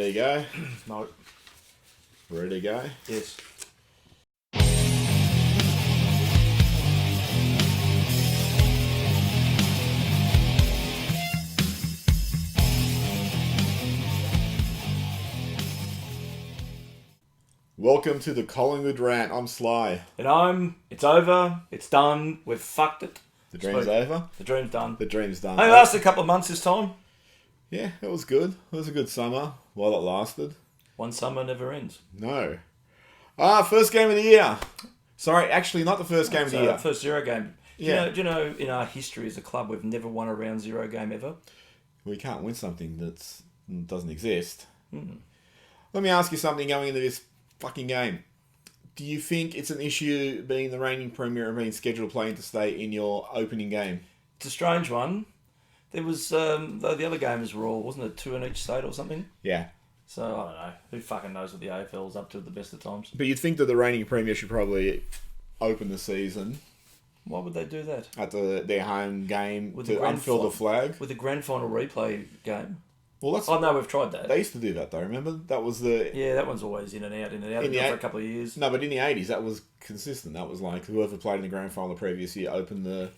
you go. No. Ready to go? Yes. Welcome to the Collingwood Rant. I'm Sly. And it's over. It's done. We've fucked it. The dream's over? The dream's done. The dream's done. It lasted a couple of months this time. Yeah, it was good. It was a good summer while it lasted. One summer never ends. No. First game of the year. Sorry, actually not the first game of the year. First zero game. Yeah. Do you know in our history as a club we've never won a round zero game ever? We can't win something that doesn't exist. Mm. Let me ask you something going into this fucking game. Do you think it's an issue being the reigning premier and being scheduled to play interstate in your opening game? It's a strange one. There was, the other games were all, wasn't it, 2 in each state or something? Yeah. So, I don't know. Who fucking knows what the AFL's up to at the best of times? But you'd think that the reigning premier should probably open the season Why would they do that? at their home game With to the grand unfurl the flag. With the grand final replay game? Well, that's... Oh, no, we've tried that. They used to do that, though, remember? That was the... Yeah, that one's always in and out. In It's the for a couple of years. No, but in the 80s, that was consistent. That was like whoever played in the grand final the previous year opened the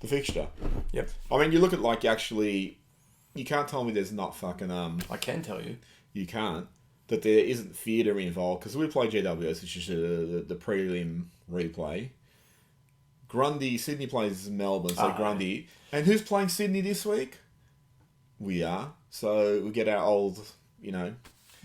fixture. Yep. I mean, you look at, like, actually... You can't tell me there's not fucking... I can tell you. You can't. That there isn't theatre involved. Because we play GWS, which is the prelim replay. Grundy... Sydney plays Melbourne, so Grundy... And who's playing Sydney this week? We are. So we get our old,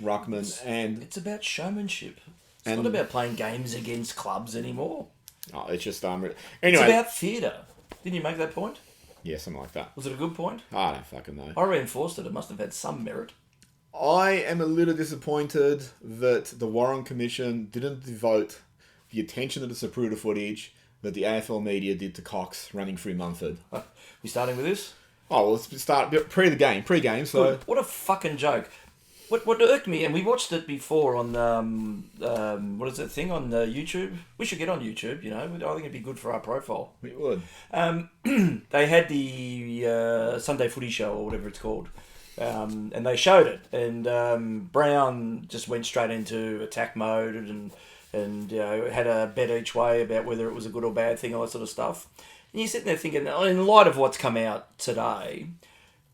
ruckman and... It's about showmanship. It's not about playing games against clubs anymore. Oh, it's just... Anyway. Anyway. It's about theatre. Didn't you make that point? Yeah, something like that. Was it a good point? I don't fucking know. I reinforced it. It must have had some merit. I am a little disappointed that the Warren Commission didn't devote the attention to the Zapruder footage that the AFL media did to Cox running through Mumford. We starting with this? Oh, well, let's start pre-game, so... Good. What a fucking joke. What irked me, and we watched it before on, what is that thing, on YouTube? We should get on YouTube, I think it'd be good for our profile. We would. They had the Sunday Footy Show, or whatever it's called, and they showed it, and Brown just went straight into attack mode, and had a bet each way about whether it was a good or bad thing, all that sort of stuff. And you're sitting there thinking, in light of what's come out today,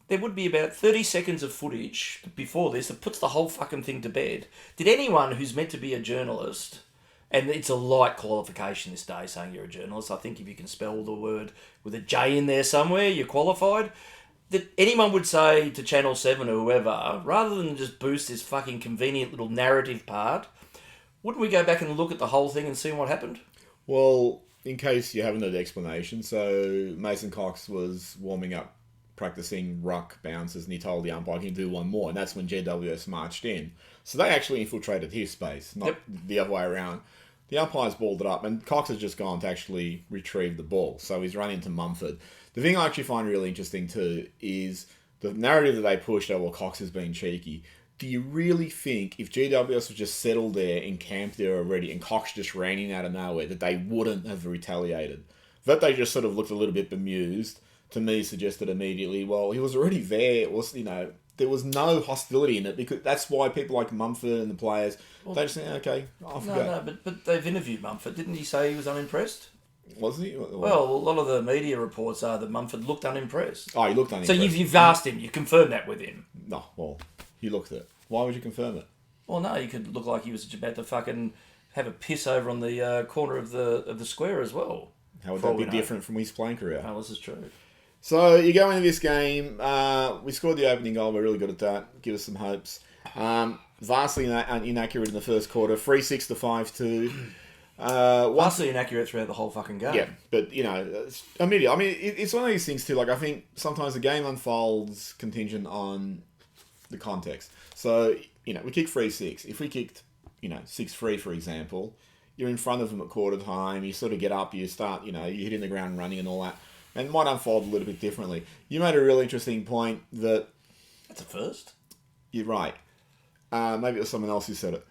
there would be about 30 seconds of footage before this that puts the whole fucking thing to bed. Did anyone who's meant to be a journalist, and it's a light qualification this day saying you're a journalist, I think if you can spell the word with a J in there somewhere, you're qualified, that anyone would say to Channel 7 or whoever, rather than just boost this fucking convenient little narrative part, wouldn't we go back and look at the whole thing and see what happened? Well, in case you haven't heard the explanation, so Mason Cox was warming up, practicing ruck bounces, and he told the umpire he can do one more, and that's when GWS marched in. So they actually infiltrated his space, not the other way around. The umpires balled it up, and Cox has just gone to actually retrieve the ball, so he's run into Mumford. The thing I actually find really interesting too is the narrative that they pushed, well, Cox has been cheeky. Do you really think if GWS was just settled there and camped there already and Cox just ran in out of nowhere that they wouldn't have retaliated? That they just sort of looked a little bit bemused, to me suggested immediately, well, he was already there. It was, there was no hostility in it, because that's why people like Mumford and the players, they just think, okay, off we go. No, but they've interviewed Mumford. Didn't he say he was unimpressed? Was he? Well, a lot of the media reports are that Mumford looked unimpressed. Oh, he looked unimpressed. So you've asked him, you confirmed that with him. No, well, you looked at it. Why would you confirm it? Well, no, you could look like he was about to fucking have a piss over on the corner of the square as well. How would that be different from his playing career? Oh, this is true. So you go into this game. We scored the opening goal. We're really good at that. Give us some hopes. Vastly inaccurate in the first quarter. 3-6 to 5-2. Vastly inaccurate throughout the whole fucking game. Yeah, but immediately. I mean, it's one of these things too. Like, I think sometimes the game unfolds contingent on the context. So we kick 3-6. If we kicked 6-3, for example, you're in front of them at quarter time. You sort of get up. You start. You're hitting the ground running and all that. And it might unfold a little bit differently. You made a really interesting point that... That's a first. You're right. Maybe it was someone else who said it.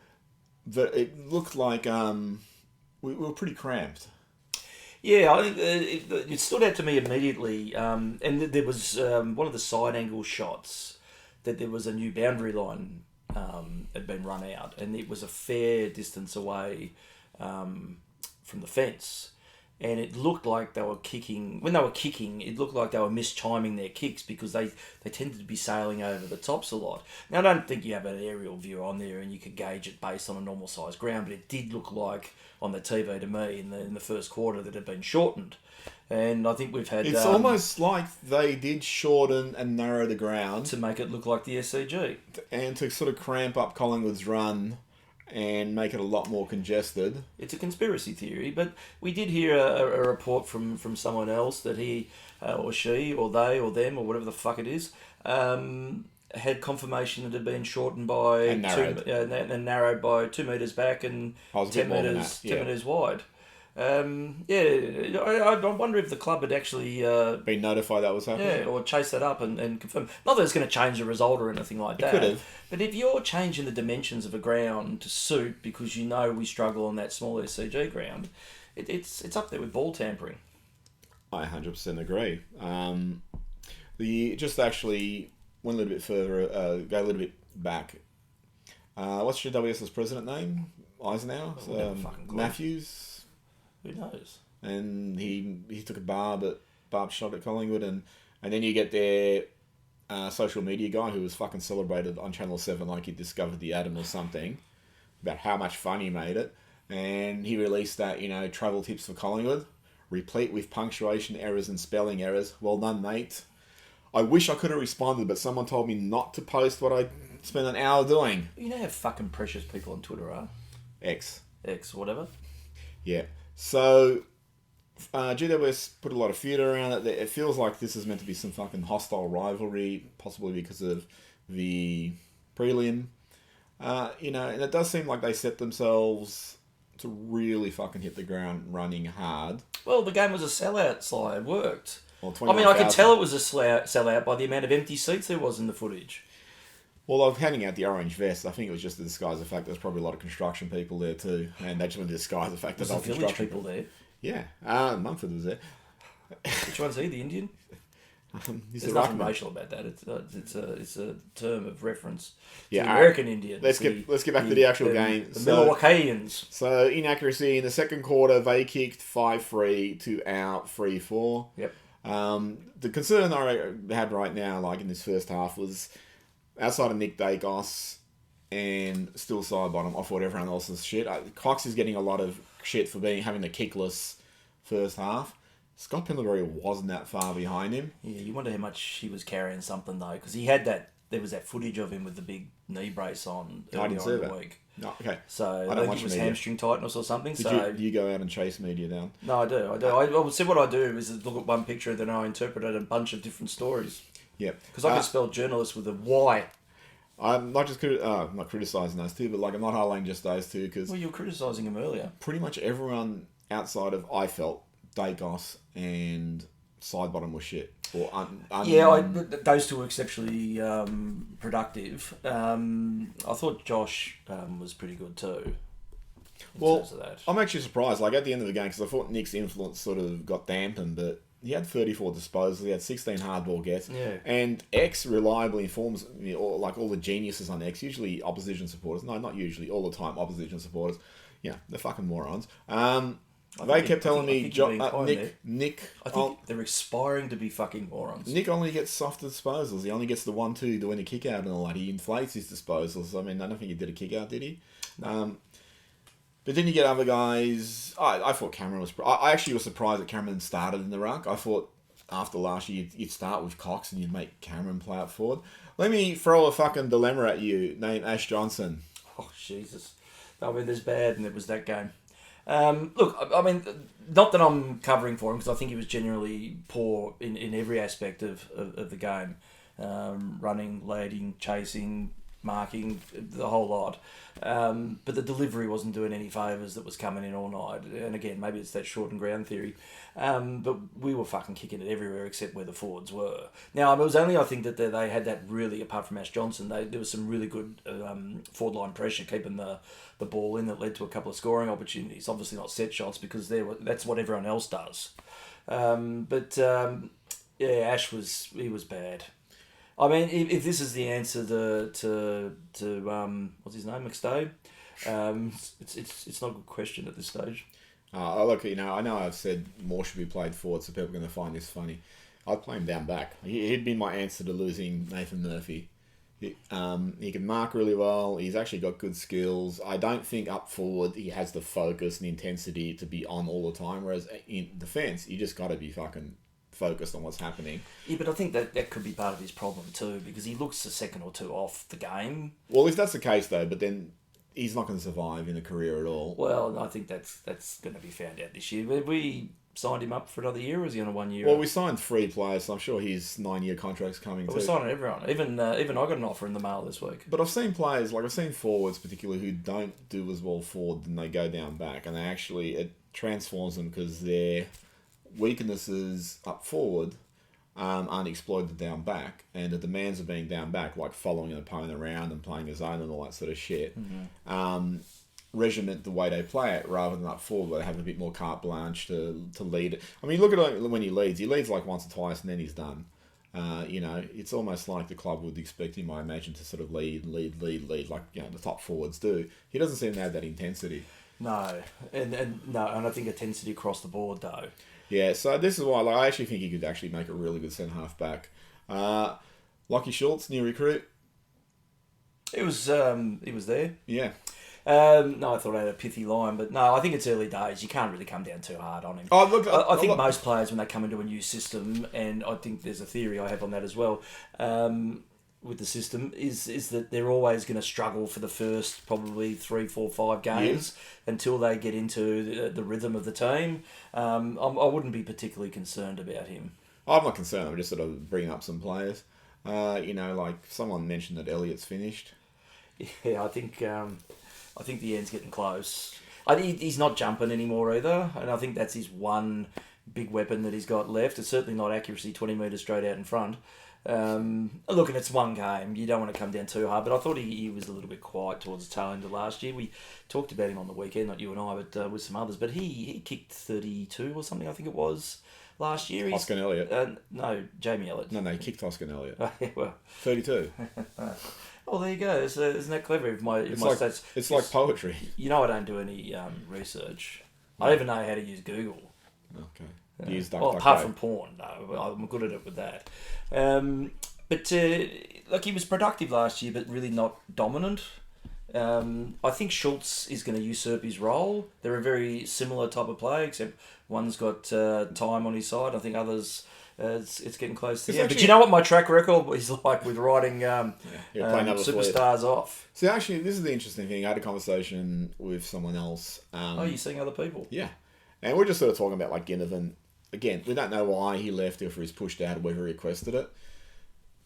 That it looked like we were pretty cramped. Yeah, I think it stood out to me immediately. And there was one of the side angle shots that there was a new boundary line had been run out, and it was a fair distance away from the fence. And it looked like they were kicking. When they were kicking, it looked like they were mischiming their kicks because they tended to be sailing over the tops a lot. Now, I don't think you have an aerial view on there and you could gauge it based on a normal sized ground, but it did look like on the TV to me in the first quarter that it had been shortened. And I think we've had... It's almost like they did shorten and narrow the ground to make it look like the SCG. And to sort of cramp up Collingwood's run and make it a lot more congested. It's a conspiracy theory, but we did hear a report from someone else that he or she or they or them or whatever the fuck it is had confirmation that it had been shortened by and narrowed, and narrowed by 2 metres back and 10 metres wide. I wonder if the club had actually been notified that was happening. Yeah, or chase that up and confirm. Not that it's going to change the result or anything like that. It could have. But if you're changing the dimensions of a ground to suit because you know we struggle on that small SCG ground, it's up there with ball tampering. I 100% agree. Just actually went a little bit further, go a little bit back. What's GWS's president name? Eisenhower? Matthews? Who knows? And he took a barb shot at Collingwood, and then you get their social media guy who was fucking celebrated on Channel 7 like he discovered the atom or something, about how much fun he made it. And he released that, travel tips for Collingwood, replete with punctuation errors and spelling errors. Well done, mate. I wish I could have responded, but someone told me not to post what I spent an hour doing. You know how fucking precious people on Twitter are? X, whatever. Yeah. So, GWS put a lot of theatre around it. It feels like this is meant to be some fucking hostile rivalry, possibly because of the prelim. And it does seem like they set themselves to really fucking hit the ground running hard. Well, the game was a sellout, Sly. It worked. Well, I could tell it was a sellout by the amount of empty seats there was in the footage. Well, I was handing out the orange vest. I think it was just to disguise the fact there's probably a lot of construction people there too, and they just wanted to disguise the fact that there were construction people there. Yeah, Mumford was there. Which one's he? The Indian? There's nothing racial about that. It's a term of reference. Yeah, to the American Indian. Let's get back to the actual game. The Milwaukeeans. So inaccuracy in the second quarter, they kicked 5-3 to out 3-4. Yep. The concern I had right now, like in this first half, was outside of Nick Dacos and still side bottom, I thought everyone else's shit. Cox is getting a lot of shit for having the kickless first half. Scott Pendlebury wasn't that far behind him. Yeah, you wonder how much he was carrying something though, because he had that. There was that footage of him with the big knee brace on earlier on in the week. No, okay. So I think it was hamstring tightness or something. Do you go out and chase media down? No, I do. I see what I do is look at one picture and then I interpret it in a bunch of different stories. Yeah. Because I can spell journalist with a Y. I'm not just not criticising those two, but I'm not highlighting just those two because... Well, you were criticising him earlier. Pretty much everyone outside of, I felt, Dacos and Sidebottom was shit. Those two were exceptionally productive. I thought Josh was pretty good too. In terms of that. I'm actually surprised. Like at the end of the game, because I thought Nick's influence sort of got dampened, but he had 34 disposals. He had 16 hardball gets. Yeah. And X reliably informs all the geniuses on X, usually opposition supporters. No, not usually. All the time opposition supporters. Yeah, they're fucking morons. They kept telling me, Nick... I think they're aspiring to be fucking morons. Nick only gets soft disposals. He only gets the 1-2 to win a kick out and all that. He inflates his disposals. I mean, I don't think he did a kick out, did he? No. But then you get other guys... I thought Cameron was... I actually was surprised that Cameron started in the ruck. I thought after last year you'd start with Cox and you'd make Cameron play up forward. Let me throw a fucking dilemma at you, named Ash Johnson. Oh, Jesus. I mean, there's bad and it was that game. Look, I mean, not that I'm covering for him because I think he was generally poor in every aspect of the game. Running, leading, chasing, marking, the whole lot. But the delivery wasn't doing any favours that was coming in all night. And again, maybe it's that shortened ground theory. But we were fucking kicking it everywhere except where the forwards were. Now, it was only, I think, that they had that really, apart from Ash Johnson, there was some really good forward line pressure keeping the ball in that led to a couple of scoring opportunities. Obviously not set shots because that's what everyone else does. Ash was bad. I mean, if this is the answer to what's his name, McStone, it's not a good question at this stage. Look, I know I've said more should be played forward, so people are going to find this funny. I'd play him down back. He'd be my answer to losing Nathan Murphy. He can mark really well. He's actually got good skills. I don't think up forward he has the focus and the intensity to be on all the time. Whereas in defence, you just got to be fucking focused on what's happening. Yeah, but I think that could be part of his problem too, because he looks a second or two off the game. Well, if that's the case though, but then he's not going to survive in a career at all. Well, I think that's going to be found out this year. We signed him up for another year, or is he on a 1 year? Well, we signed 3 players, so I'm sure his 9-year contract's coming too. We're signing everyone. Even I got an offer in the mail this week. But I've seen players, I've seen forwards particularly, who don't do as well forward than they go down back, and it transforms them because their weaknesses up forward aren't exploited down back, and the demands of being down back, like following an opponent around and playing a zone and all that sort of shit, regiment the way they play it rather than up forward where they have a bit more carte blanche to lead it. I mean, look at it when he leads like once or twice and then he's done. It's almost like the club would expect him, I imagine, to sort of lead like the top forwards do. He doesn't seem to have that intensity. No, and I think intensity across the board though. Yeah, so this is why I actually think he could actually make a really good centre half back. Lockie Schultz, new recruit. He was there. Yeah. No, I thought I had a pithy line, but no, I think it's early days. You can't really come down too hard on him. Oh, look, I think most players, when they come into a new system, and I think there's a theory I have on that as well, with the system, is that they're always going to struggle for the first probably 3, 4, 5 games until they get into the rhythm of the team. I wouldn't be particularly concerned about him. I'm not concerned. I'm just sort of bringing up some players. Like someone mentioned that Elliott's finished. Yeah, I think the end's getting close. He's not jumping anymore either, and I think that's his one big weapon that he's got left. It's certainly not accuracy 20 metres straight out in front. Look, and it's one game. You don't want to come down too hard, but I thought he was a little bit quiet towards the tail end of last year. We talked about him on the weekend, not you and I, but with some others. But he kicked 32 or something, I think it was, last year. Oscar Elliott. No, Jamie Elliott. No, he kicked Oscar Elliott. Yeah, well. 32. Oh, there you go. Isn't that clever? If my stats, it's like poetry. You know I don't do any research. No. I don't even know how to use Google. Okay. Use apart from porn, no. I'm good at it with that. But he was productive last year, but really not dominant. I think Schultz is going to usurp his role. They're a very similar type of player, except one's got time on his side. I think others... it's getting close to but you know what my track record is like with writing superstars off. See, actually, this is the interesting thing. I had a conversation with someone else. You're seeing other people? Yeah. And we're just sort of talking about like Ginnivan. Again, we don't know why he left, if he was pushed out or whether he requested it.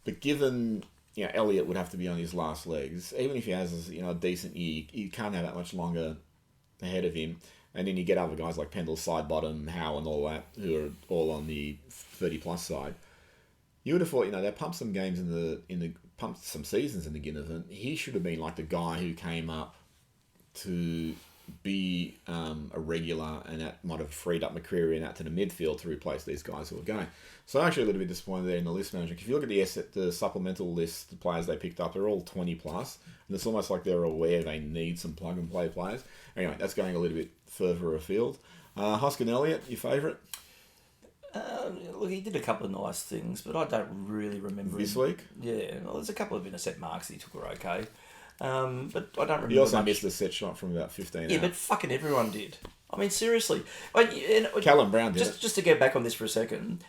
But given, Elliott would have to be on his last legs. Even if he has, a decent year, you can't have that much longer ahead of him. And then you get other guys like Pendle, Sidebottom, Howe and all that, who are all on the 30-plus side. You would have thought, they pumped some games pumped some seasons in the Ginnivan. He should have been like the guy who came up to be a regular, and that might have freed up McCreary and out to the midfield to replace these guys who are going. So I'm actually a little bit disappointed there in the list management. If you look at the supplemental list, the players they picked up, they're all 20-plus. And it's almost like they're aware they need some plug-and-play players. Anyway, that's going a little bit further afield. Hoskin Elliott, your favourite? Look, he did a couple of nice things, but I don't really remember this him. week. Yeah, well, there's a couple of intercept marks he took were okay, but I don't remember. He also much. missed the set shot from about 15. Yeah, but fucking everyone did. I mean, seriously. Callum Brown did. Just to get back on this for a second,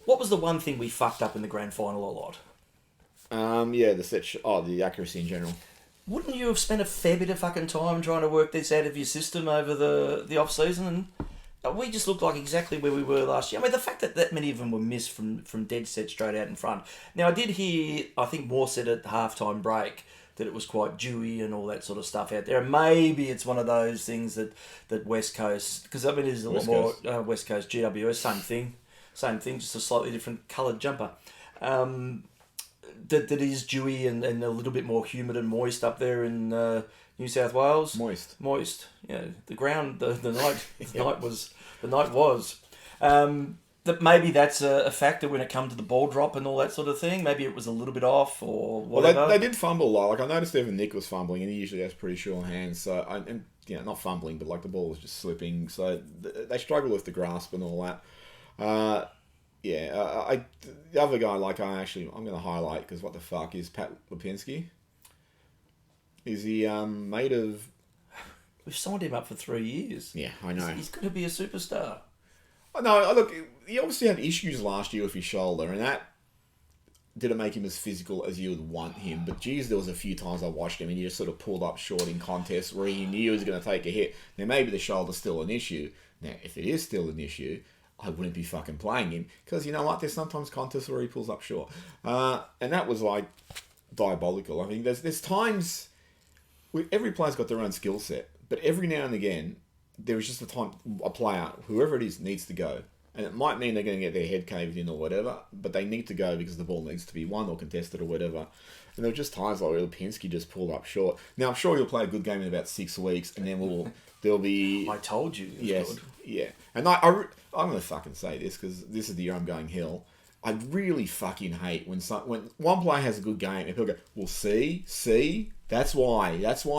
what was the one thing we fucked up in the grand final a lot? The set shot. The accuracy in general. Wouldn't you have spent a fair bit of fucking time trying to work this out of your system over the off season? We just looked like exactly where we were last year. I mean, the fact that many of them were missed from dead set straight out in front. Now, I did hear, I think Moore said at the halftime break that it was quite dewy and all that sort of stuff out there. And maybe it's one of those things that West Coast, because I mean, there's a lot more West Coast GWS, same thing, just a slightly different coloured jumper. That is dewy and a little bit more humid and moist up there in New South Wales. Moist. Yeah, the ground, the night, the night was. that maybe that's a factor when it comes to the ball drop and all that sort of thing. Maybe it was a little bit off or whatever. Well, they did fumble a lot. Like I noticed even Nick was fumbling, and he usually has pretty sure hands. So and not fumbling, but like the ball was just slipping. So they struggle with the grasp and all that. The other guy, I'm going to highlight because what the fuck is Pat Lipinski? Is he made of? We've signed him up for 3 years. Yeah, I know. He's going to be a superstar. Oh, no, look, he obviously had issues last year with his shoulder, and that didn't make him as physical as you would want him. But geez, there was a few times I watched him, and he just sort of pulled up short in contests where he knew he was going to take a hit. Now, maybe the shoulder's still an issue. Now, if it is still an issue, I wouldn't be fucking playing him, because you know what? There's sometimes contests where he pulls up short. And that was, like, diabolical. I mean, there's times... Every player's got their own skill set, but every now and again, there is just a player, whoever it is, needs to go. And it might mean they're going to get their head caved in or whatever, but they need to go because the ball needs to be won or contested or whatever. And there were just times like where Lipinski just pulled up short. Now, I'm sure he'll play a good game in about 6 weeks, and then there'll be... I told you. Yes, good. yeah. And I'm going to fucking say this because this is the year I'm going hill. I really fucking hate when one player has a good game and people go, well, see, that's why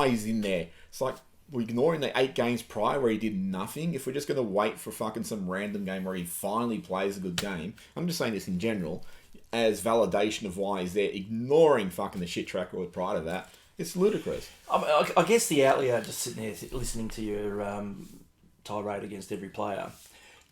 he's in there. It's like, we're ignoring the 8 games prior where he did nothing. If we're just going to wait for fucking some random game where he finally plays a good game, I'm just saying this in general, as validation of why he's there, ignoring fucking the shit track record prior to that, it's ludicrous. I guess the outlier, just sitting there listening to your tirade against every player,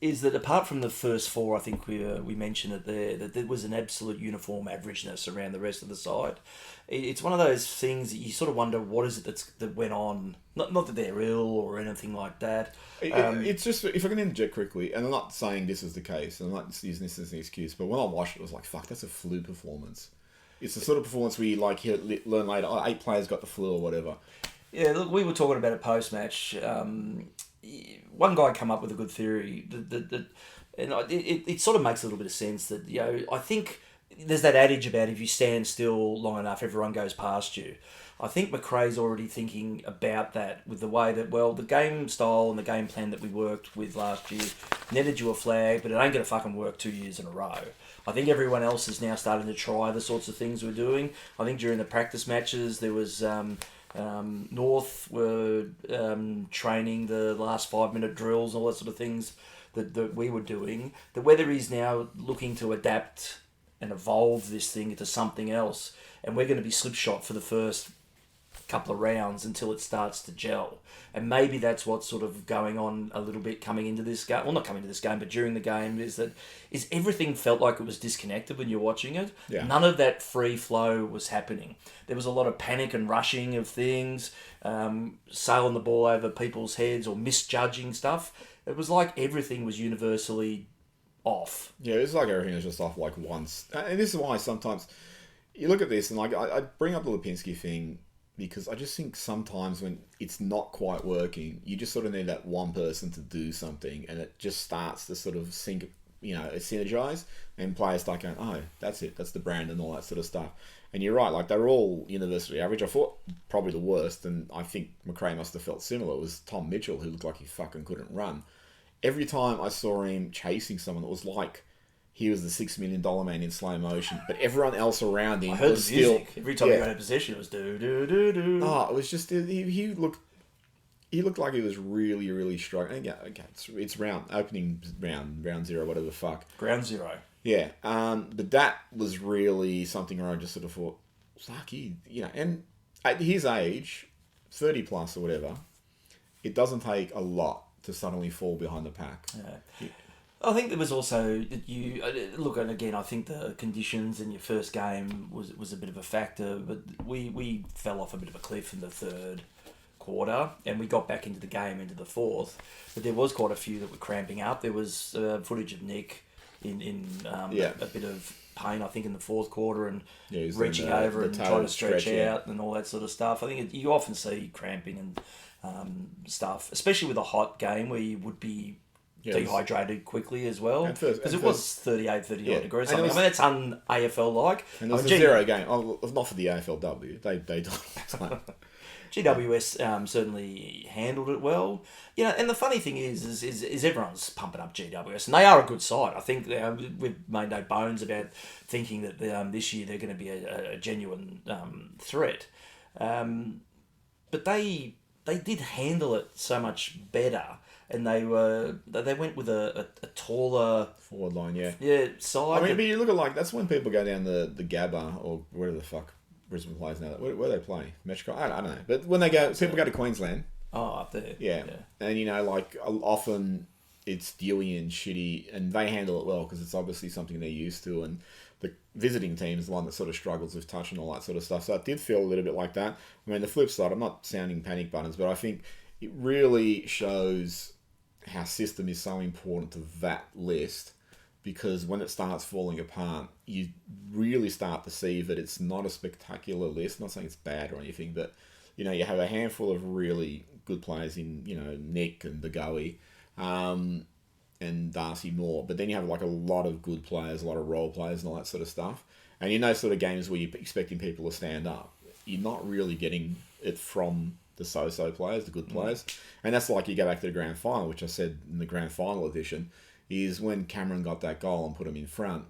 is that apart from the first 4, I think we mentioned it there, that there was an absolute uniform averageness around the rest of the side. It's one of those things that you sort of wonder what is it that went on. Not that they're ill or anything like that. It's just, if I can interject quickly, and I'm not saying this is the case, and I'm not using this as an excuse, but when I watched it, I was like, fuck, that's a flu performance. It's the sort of performance where you learn later, 8 players got the flu or whatever. Yeah, look, we were talking about it post-match. One guy come up with a good theory and it sort of makes a little bit of sense that, I think there's that adage about if you stand still long enough, everyone goes past you. I think McRae's already thinking about that with the way that, the game style and the game plan that we worked with last year netted you a flag, but it ain't going to fucking work 2 years in a row. I think everyone else is now starting to try the sorts of things we're doing. I think during the practice matches there was... North were training the last 5-minute drills and all that sort of things that we were doing. The weather is now looking to adapt and evolve this thing into something else, and we're going to be slipshot for the first couple of rounds until it starts to gel. And maybe that's what's sort of going on a little bit coming into this game. Well, not coming into this game, but during the game, is everything felt like it was disconnected when you're watching it. Yeah. None of that free flow was happening. There was a lot of panic and rushing of things, sailing the ball over people's heads or misjudging stuff. It was like everything was universally off. Yeah, it's like everything was just off like once. And this is why sometimes you look at this and like I bring up the Lipinski thing because I just think sometimes when it's not quite working, you just sort of need that one person to do something and it just starts to sort of synergize and players start going, oh, that's it, that's the brand and all that sort of stuff. And you're right, like they're all universally average. I thought probably the worst, and I think McRae must have felt similar, was Tom Mitchell, who looked like he fucking couldn't run. Every time I saw him chasing someone, it was like he was the $6 million man in slow motion, but everyone else around him was the music. Every time he got in position, it was do do do do. Oh, it was just he looked like he was really, really struggling. Yeah, okay, it's opening round 0, whatever the fuck. Ground 0. Yeah, but that was really something where I just sort of thought, fuck, and at his age, 30 plus or whatever, it doesn't take a lot to suddenly fall behind the pack. Yeah. I think there was also that you look, and again, I think the conditions in your first game was a bit of a factor, but we fell off a bit of a cliff in the third quarter, and we got back into the game into the fourth. But there was quite a few that were cramping up. There was footage of Nick in a bit of pain, I think, in the fourth quarter, and reaching over and trying to stretch out and all that sort of stuff. I think you often see cramping and stuff, especially with a hot game where you would be dehydrated quickly as well, because it was 38, 39 degrees. I mean, that's un-AFL like. And it was a 0 game. Oh, not for the AFLW. They don't. GWS certainly handled it well. You know, and the funny thing is everyone's pumping up GWS, and they are a good side. I think we've made no bones about thinking that this year they're going to be a genuine threat. But they did handle it so much better, and they went with a taller forward line, side. I mean, but you look at that's when people go down the Gabba or where the fuck Brisbane plays now. Where do they play? Metro? I don't know. But when people go to Queensland. Oh, up there. Yeah. And often it's dewy and shitty, and they handle it well because it's obviously something they're used to, and the visiting team is the one that sort of struggles with touch and all that sort of stuff. So it did feel a little bit like that. I mean, the flip side, I'm not sounding panic buttons, but I think it really shows how system is so important to that list, because when it starts falling apart, you really start to see that it's not a spectacular list. I'm not saying it's bad or anything, but you have a handful of really good players in Nick and Begoe, and Darcy Moore, but then you have a lot of good players, a lot of role players and all that sort of stuff. And sort of games where you're expecting people to stand up, you're not really getting it from the so-so players, the good players. And that's like you go back to the grand final, which I said in the grand final edition, is when Cameron got that goal and put him in front.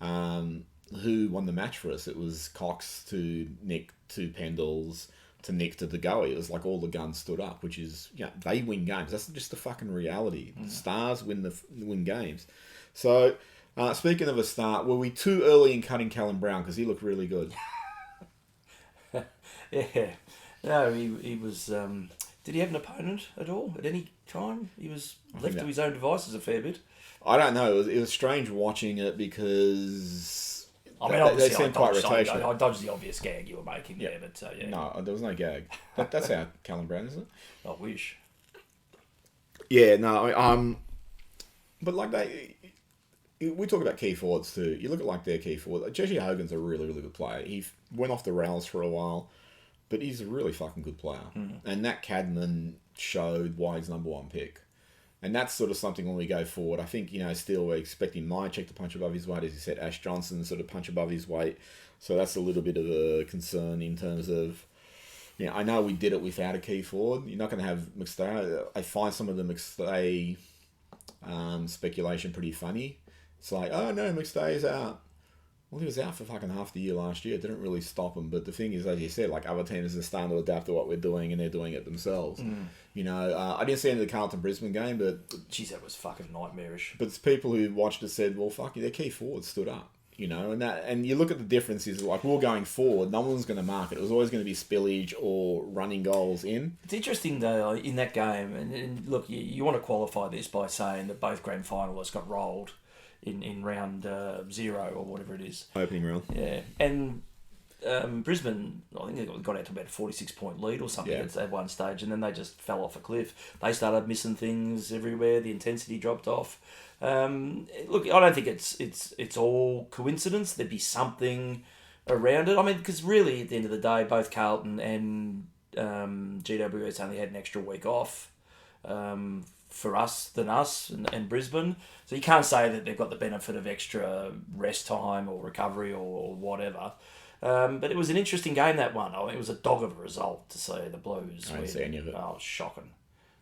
Who won the match for us? It was Cox to Nick to Pendles to Nick to Begoe. It was like all the guns stood up, which is, they win games. That's just the fucking reality. The stars win games. So, speaking of a star, were we too early in cutting Callum Brown? Because he looked really good. Yeah. No, he was... did he have an opponent at all at any time? He was left to his own devices a fair bit. I don't know. It was strange watching it because... I mean, obviously, I dodged the obvious gag you were making there, but yeah. No, there was no gag. That's how Callum Brown, isn't it? I wish. Yeah, no, but we talk about key forwards too. You look at their key forward. Jesse Hogan's a really, really good player. He went off the rails for a while, but he's a really fucking good player. And Nat Cadman showed why he's number one pick. And that's sort of something when we go forward. I think, still we're expecting Mychek to punch above his weight. As you said, Ash Johnson sort of punch above his weight. So that's a little bit of a concern in terms of, I know we did it without a key forward. You're not going to have McStay. I find some of the McStay speculation pretty funny. It's like, oh no, McStay's out. Well, he was out for fucking half the year last year. It didn't really stop him. But the thing is, as you said, other teams are starting to adapt to what we're doing, and they're doing it themselves. I didn't see any of the Carlton-Brisbane game, but... Jeez, that was fucking nightmarish. But it's people who watched it said, well, fuck, their key forwards stood up. And you look at the differences, we're going forward, no one's going to mark it. It was always going to be spillage or running goals in. It's interesting, though, in that game, and look, you want to qualify this by saying that both grand finalists got rolled in round 0 or whatever it is. Opening round. Yeah. And Brisbane, I think they got out to about a 46-point lead or something at one stage, and then they just fell off a cliff. They started missing things everywhere. The intensity dropped off. Look, I don't think it's all coincidence. There'd be something around it. I mean, because really, at the end of the day, both Carlton and GWS only had an extra week off. For us than us and Brisbane. So you can't say that they've got the benefit of extra rest time or recovery or whatever. But it was an interesting game, that one. I mean, it was a dog of a result to see the Blues. I didn't see any of it. Oh, it was shocking.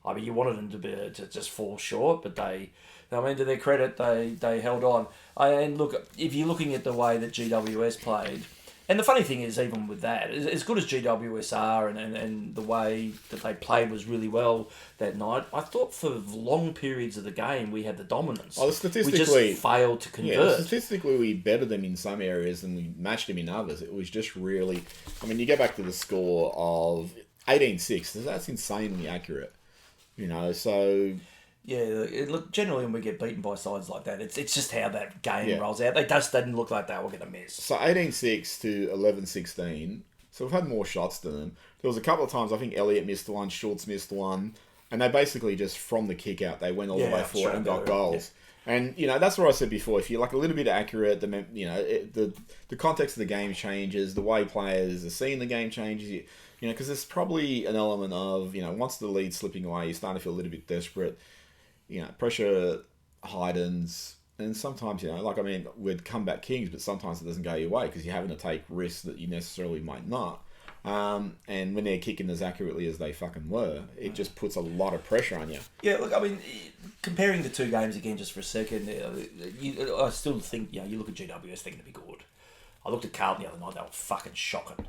I mean, you wanted them to just fall short, but to their credit, they held on. And look, if you're looking at the way that GWS played, and the funny thing is, even with that, as good as GWS are and the way that they played was really well that night, I thought for long periods of the game we had the dominance. Oh, statistically, we just failed to convert. Yeah, statistically we bettered them in some areas and we matched them in others. It was just really... I mean, you go back to the score of 18-6. That's insanely accurate. So... Yeah, look, generally when we get beaten by sides like that, it's just how that game rolls out. They just didn't look like they were going to miss. So 18-6 to 11-16. So we've had more shots than them. There was a couple of times, I think Elliott missed one, Schultz missed one, and they basically just, from the kick out, they went all the way forward and got goals. Yeah. And, that's what I said before. If you're a little bit accurate, the context of the game changes, the way players are seeing the game changes, because there's probably an element of, once the lead's slipping away, you're starting to feel a little bit desperate. Pressure heightens, and sometimes, we'd come back kings, but sometimes it doesn't go your way because you're having to take risks that you necessarily might not. And when they're kicking as accurately as they fucking were, it just puts a lot of pressure on you. Yeah, look, I mean, comparing the two games again just for a second, I still think, you look at GWS, they're going to be good. I looked at Carlton the other night, they were fucking shocking.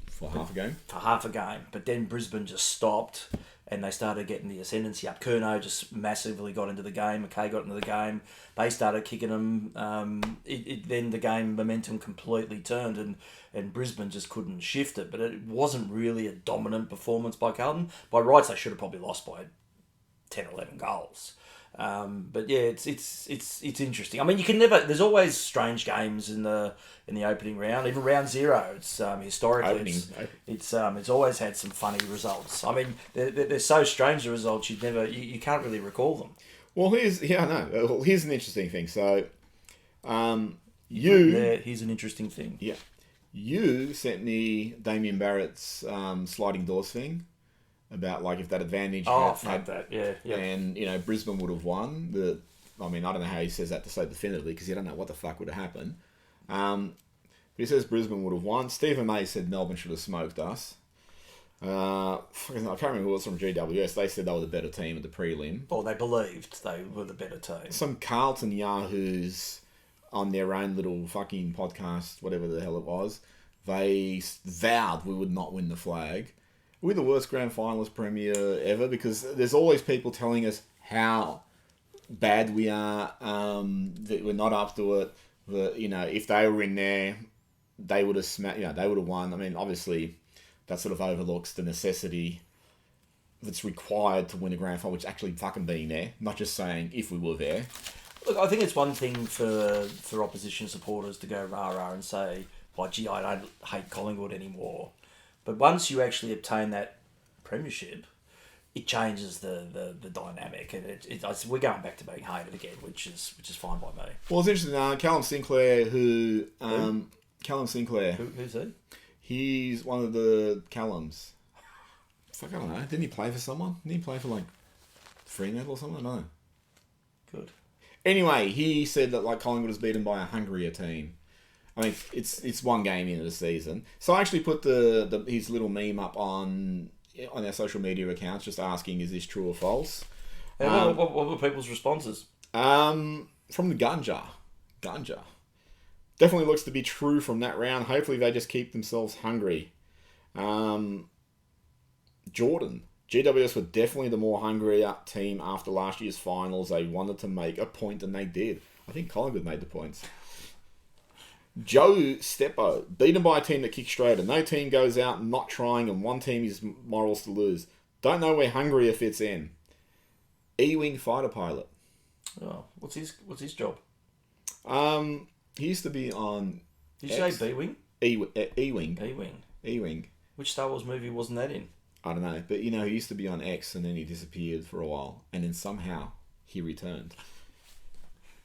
For half a game? For half a game. But then Brisbane just stopped and they started getting the ascendancy up. Curnow just massively got into the game. McKay got into the game. They started kicking them. Then the game momentum completely turned and Brisbane just couldn't shift it. But it wasn't really a dominant performance by Carlton. By rights, they should have probably lost by 10 or 11 goals. But yeah, it's interesting. I mean, you can never. There's always strange games in the opening round. Even round zero, it's historically it's always had some funny results. I mean, they're so strange the results you can't really recall them. Well, here's an interesting thing. So, here's an interesting thing. Yeah, you sent me Damien Barrett's sliding doors thing. About like if that advantage had that, yeah. And Brisbane would have won. I don't know how he says that to say definitively because you don't know what the fuck would have happened. But he says Brisbane would have won. Stephen May said Melbourne should have smoked us. I can't remember who it was from GWS. They said they were the better team at the prelim. Well, they believed they were the better team. Some Carlton yahoos on their own little fucking podcast, whatever the hell it was, they vowed we would not win the flag. We're the worst grand finalist premier ever because there's always people telling us how bad we are, that we're not up to it. That if they were in there, they would have they would have won. I mean, obviously, that sort of overlooks the necessity that's required to win a grand final, which actually fucking being there, not just saying if we were there. Look, I think it's one thing for opposition supporters to go rah-rah and say, "Well, gee, I don't hate Collingwood anymore." But once you actually obtain that premiership, it changes the dynamic, and we're going back to being hated again, which is fine by me. Well, it's interesting. Callum Sinclair, Callum Sinclair, who's he? He's one of the Callums. Fuck, I don't know. Didn't he play for someone? Didn't he play for like Fremantle or something? I don't know. Good. Anyway, he said that like Collingwood was beaten by a hungrier team. I mean, it's one game into the season. So I actually put his little meme up on our social media accounts, just asking, is this true or false? What were people's responses? From the Gunja. Definitely looks to be true from that round. Hopefully they just keep themselves hungry. Jordan. GWS were definitely the more hungrier team after last year's finals. They wanted to make a point and they did. I think Collingwood made the points. Joe Steppo, beaten by a team that kicks straighter. No team goes out not trying and one team is morals to lose. Don't know where hungrier fits in. E-Wing fighter pilot. Oh, what's his job? He used to be on... Did you say B-Wing? E-Wing. E-Wing. Which Star Wars movie wasn't that in? I don't know. But, he used to be on X and then he disappeared for a while. And then somehow he returned.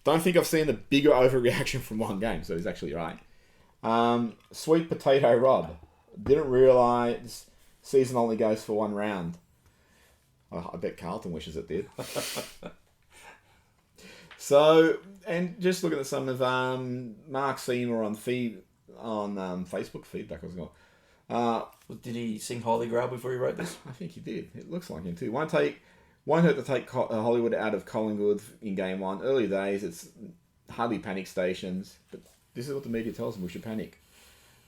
Don't think I've seen a bigger overreaction from one game, so he's actually right. Sweet Potato Rob. Didn't realise season only goes for one round. I bet Carlton wishes it did. So, and just looking at some of Mark Seymour on Facebook feedback, I was going. Did he sing Holy Grail before he wrote this? I think he did. It looks like him too. Won't hurt to take Hollywood out of Collingwood in game one. Early days, it's hardly panic stations, but this is what the media tells them, we should panic.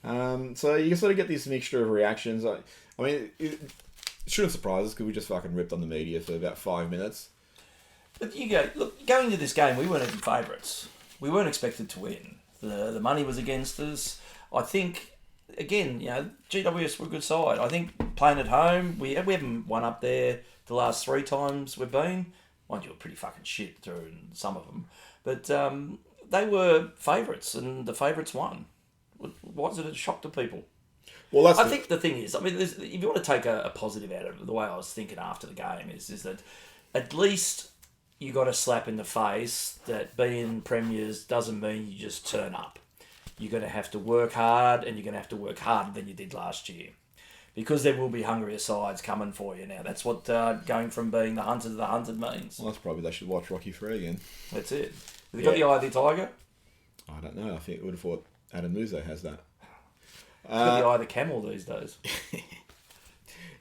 So you can sort of get this mixture of reactions. I mean, it shouldn't surprise us because we just fucking ripped on the media for about 5 minutes. But going into this game, we weren't even favourites. We weren't expected to win. The money was against us. I think, again, GWS were a good side. I think playing at home, we haven't won up there the last 3 times we've been. Mind you, we're pretty fucking shit through some of them. But they were favourites, and the favourites won. Why is it a shock to people? Well, I think the thing is, I mean, if you want to take a positive out of it, the way I was thinking after the game is that at least you got a slap in the face that being premiers doesn't mean you just turn up. You're going to have to work hard, and you're going to have to work harder than you did last year. Because there will be hungrier sides coming for you now. That's what going from being the hunter to the hunted means. Well, that's probably they should watch Rocky 3 again. That's it. Have you got the eye of the tiger? I don't know. I think I would have thought Adam Muzo has that. Got the eye of the camel these days.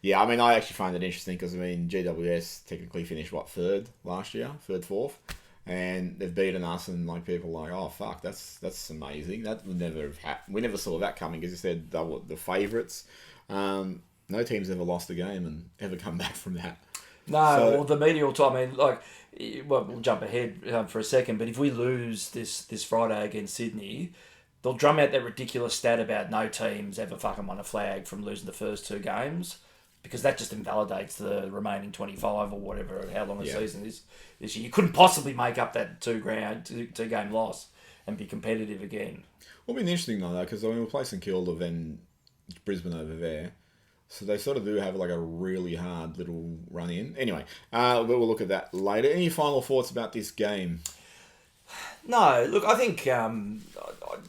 Yeah, I mean, I actually find it interesting because, I mean, GWS technically finished, third last year? Third, fourth? And they've beaten us, and, like, people are like, oh, fuck, that's amazing. That would never have happened. We never saw that coming, as you said, they were the favourites. No team's ever lost a game and ever come back from that. No, well, the media will talk. I mean, like, well, we'll jump ahead for a second, but if we lose this Friday against Sydney, they'll drum out that ridiculous stat about no teams ever fucking won a flag from losing the first 2 games, because that just invalidates the remaining 25 or whatever, how long a season is this year. You couldn't possibly make up that two-game loss and be competitive again. Well, it'll be interesting, though, because I mean, we're playing St Kilda, then Brisbane over there. So they sort of do have like a really hard little run in. Anyway, we'll look at that later. Any final thoughts about this game? No, look, I think I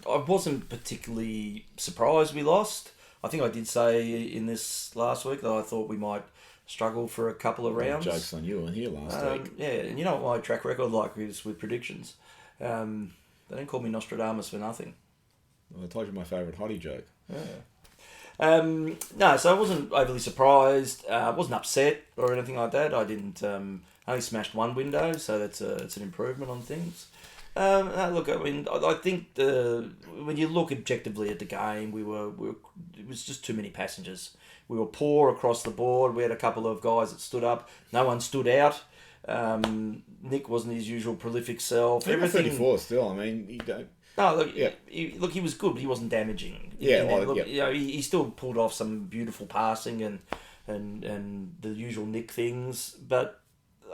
wasn't particularly surprised we lost. I think I did say in this last week that I thought we might struggle for a couple of rounds. Joke's on you and here last week. Yeah, and you know what my track record like is with predictions. They don't call me Nostradamus for nothing. Well, I told you my favourite hottie joke. Yeah. No, so I wasn't overly surprised. I wasn't upset or anything like that. I didn't. I only smashed one window, so it's an improvement on things. No, look, I mean, I think when you look objectively at the game, it was just too many passengers. We were poor across the board. We had a couple of guys that stood up. No one stood out. Nick wasn't his usual prolific self. Everything 34 still. I mean, you don't. No, look, he was good, but he wasn't damaging. Yeah, You know, he still pulled off some beautiful passing and the usual Nick things. But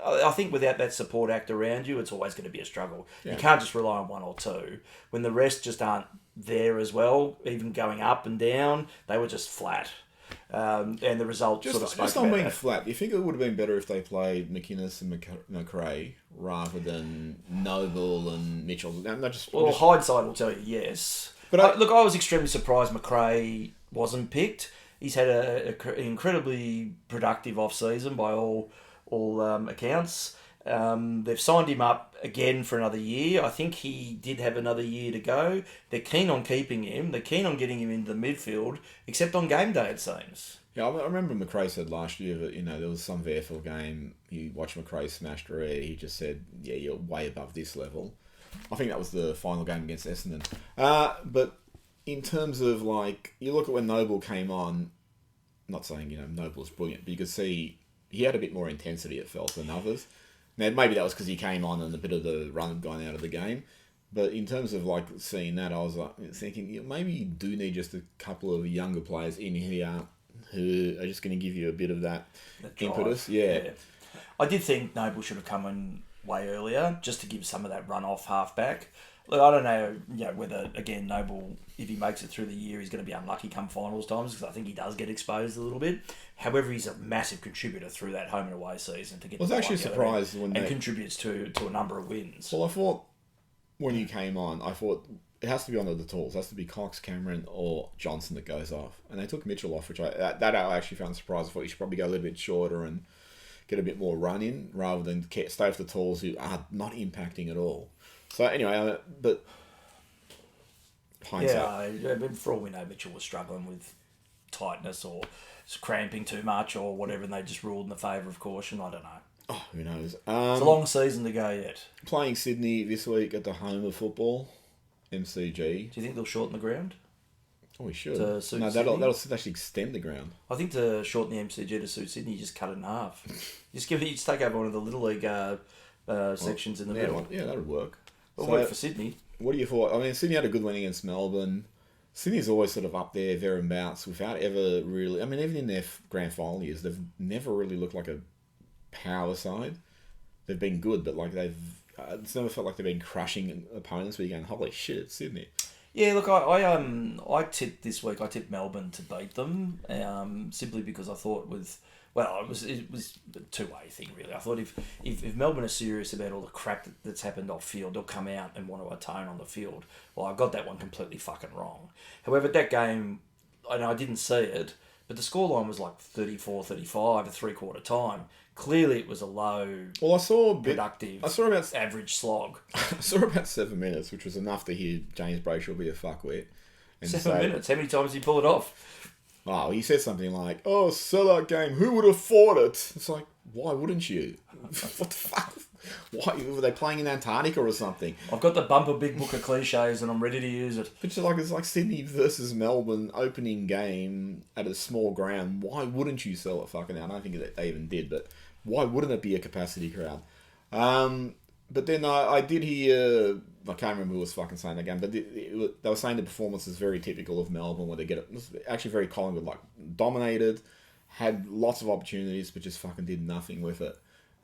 I think without that support act around you, it's always going to be a struggle. Yeah. You can't just rely on one or two. When the rest just aren't there as well, even going up and down, they were just flat. And the result sort of spoke just on being flat. You think it would have been better if they played McInnes and McRae rather than Noble and Mitchell? Hindsight will tell you yes. But I was extremely surprised McRae wasn't picked. He's had an incredibly productive off-season by all accounts. They've signed him up again for another year. I think he did have another year to go. They're keen on keeping him. They're keen on getting him into the midfield, except on game day, it seems. Yeah, I remember McRae said last year that, there was some VFL game, you watch McRae smash Red, he just said, yeah, you're way above this level. I think that was the final game against Essendon. But in terms of, you look at when Noble came on, not saying, Noble's brilliant, but you could see he had a bit more intensity, it felt, than others. Now, maybe that was because he came on and a bit of the run had gone out of the game. But in terms of, seeing that, I was thinking, maybe you do need just a couple of younger players in here who are just going to give you a bit of that impetus. Yeah. I did think Noble should have come in way earlier, just to give some of that run-off half-back. Look, I don't know, whether, again, Noble, if he makes it through the year, he's going to be unlucky come finals times, because I think he does get exposed a little bit. However, he's a massive contributor through that home and away season to get. I was actually surprised when and contributes to a number of wins. Well, I thought when he came on, it has to be one of the tools. It has to be Cox, Cameron, or Johnson that goes off. And they took Mitchell off, which I actually found surprising. I thought you should probably go a little bit shorter and get a bit more run in rather than stay with the tools who are not impacting at all. So anyway, but hindsight. Yeah, but for all we know, Mitchell was struggling with tightness or cramping too much or whatever, and they just ruled in the favour of caution. I don't know. Oh, who knows? It's a long season to go yet. Playing Sydney this week at the home of football, MCG. Do you think they'll shorten the ground? Oh, we should. That'll actually extend the ground. I think to shorten the MCG to suit Sydney, you just cut it in half. You just take over one of the Little League sections in the middle. Yeah, that would work. It'll work for Sydney. What do you thought? I mean, Sydney had a good win against Melbourne. Sydney's always sort of up there, thereabouts, without ever really... I mean, even in their grand final years, they've never really looked like a power side. They've been good, but it's never felt like they've been crushing opponents where you're going, holy shit, it's Sydney. Yeah, look, I tipped this week. I tipped Melbourne to beat them, simply because I thought it was a two-way thing, really. I thought if Melbourne are serious about all the crap that's happened off field, they'll come out and want to atone on the field. Well, I got that one completely fucking wrong. However, that game, I didn't see it, but the scoreline was 34-35 at three-quarter time. Clearly, it was a low, productive, average slog. I saw about 7 minutes, which was enough to hear James Brayshaw be a fuckwit. And 7 minutes. How many times did he pull it off? Oh, he said something like, "Oh, sellout game. Who would have thought it?" It's like, why wouldn't you? What the fuck? Why were they playing in Antarctica or something? I've got the bumper big book of cliches and I'm ready to use it. It's like Sydney versus Melbourne opening game at a small ground. Why wouldn't you sell it fucking out? I don't think that they even did, but why wouldn't it be a capacity crowd? But then I did hear, I can't remember who was fucking saying that game, but they were saying the performance is very typical of Melbourne, where they get it. It was actually very Collingwood, like dominated, had lots of opportunities, but just fucking did nothing with it.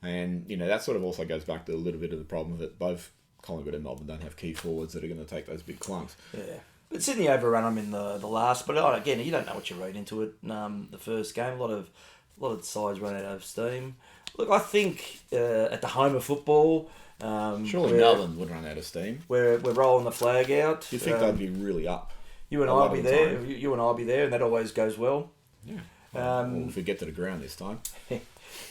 And, you know, that sort of also goes back to a little bit of the problem that both Collingwood and Melbourne don't have key forwards that are going to take those big clunks. Yeah. But Sydney overrun them in the last, but again, you don't know what you read into it. The first game, a lot of sides run out of steam. Look, I think at the home of football... Surely Melbourne would run out of steam. We're rolling the flag out. You'd think they'd be really up. You and I'll be there. You and I'll be there, and that always goes well. Yeah. Well, if we get to the ground this time.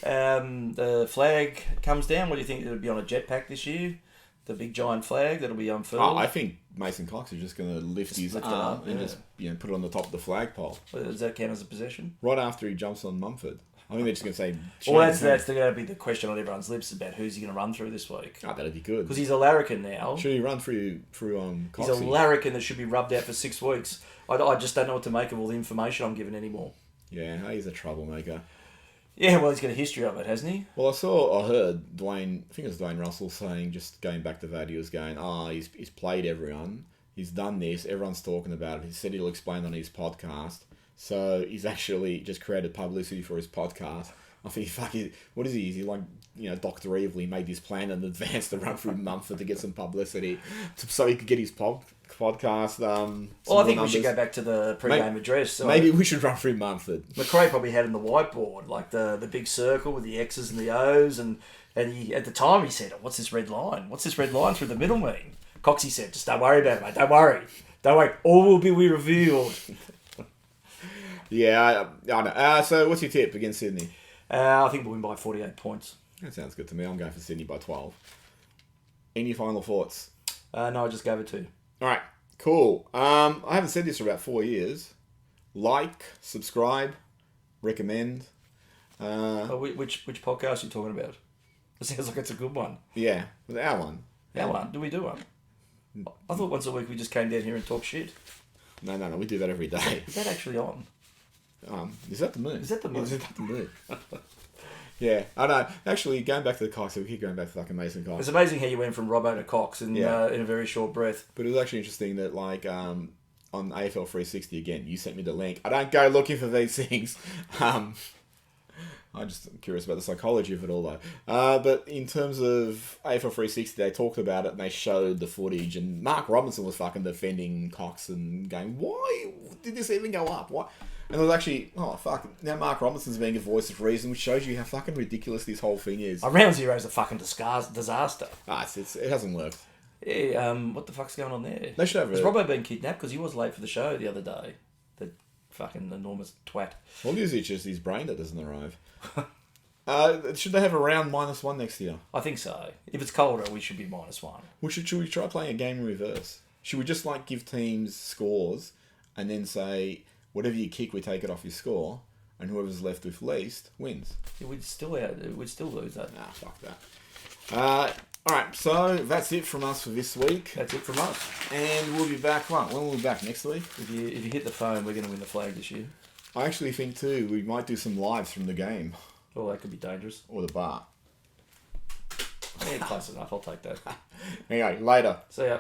The flag comes down. What do you think? It'll be on a jetpack this year? The big giant flag that'll be unfurled? Oh, I think Mason Cox is just going to lift his arm and just put it on the top of the flagpole. Does that count as a possession? Right after he jumps on Mumford. I think they're just going to say... Well, that's going to be the question on everyone's lips about who's he going to run through this week. Oh, that'd be good. Because he's a larrikin now. Should he run through Coxie? He's a larrikin that should be rubbed out for 6 weeks. I just don't know what to make of all the information I'm given anymore. Yeah, he's a troublemaker. Yeah, well, he's got a history of it, hasn't he? Well, I heard Dwayne, I think it was Dwayne Russell saying, just going back to that, he was going, he's played everyone, he's done this, everyone's talking about it, he said he'll explain on his podcast, so he's actually just created publicity for his podcast. I think, what is he? Is he like, Dr. Evil? He made this plan in advance to run through Mumford to get some publicity, so he could get his podcast. Well, I think we should go back to the pre-game address. So maybe we should run through Mumford. McRae probably had in the whiteboard, like the big circle with the X's and the O's, and he, at the time he said, "What's this red line? What's this red line through the middle mean?" Coxie said, "Just don't worry about it, mate. Don't worry. All will be revealed." Yeah, I know. So what's your tip against Sydney? I think we'll win by 48 points. That sounds good to me. I'm going for Sydney by 12. Any final thoughts? No, I just gave it 2. All right, cool. I haven't said this for about 4 years. Like, subscribe, recommend. Which podcast are you talking about? It sounds like it's a good one. Yeah, our one. Our one? Do we do one? I thought once a week we just came down here and talk shit. No, we do that every day. Is that actually on? Is that the moon? Is that the moon? Is that the moon? Yeah, I know. Actually, going back to the Cox, we keep going back to fucking Mason Cox. It's amazing how you went from Robbo to Cox in a very short breath. But it was actually interesting that, like, on AFL 360 again, you sent me the link. I don't go looking for these things. I'm just curious about the psychology of it all, though. But in terms of AFL 360, they talked about it and they showed the footage, and Mark Robinson was fucking defending Cox and going, "Why did this even go up? Why?" And it was actually, now Mark Robinson's being a voice of reason, which shows you how fucking ridiculous this whole thing is. Round zero is a fucking disaster. It hasn't worked. Yeah, what the fuck's going on there? They should have Has Robbo been kidnapped? Because he was late for the show the other day. The fucking enormous twat. Well, usually it's just his brain that doesn't arrive. Should they have a round -1 next year? I think so. If it's colder, we should be -1. Well, should we try playing a game in reverse? Should we just give teams scores and then say, whatever you kick, we take it off your score, and whoever's left with least wins? Yeah, we'd still lose that. Nah, fuck that. Alright, so that's it from us for this week. That's it from us. And we'll be back, when will we be back? Next week? If you hit the phone, we're going to win the flag this year. I actually think, too, we might do some lives from the game. Oh, that could be dangerous. Or the bar. Yeah, close enough. I'll take that. Anyway, later. See ya.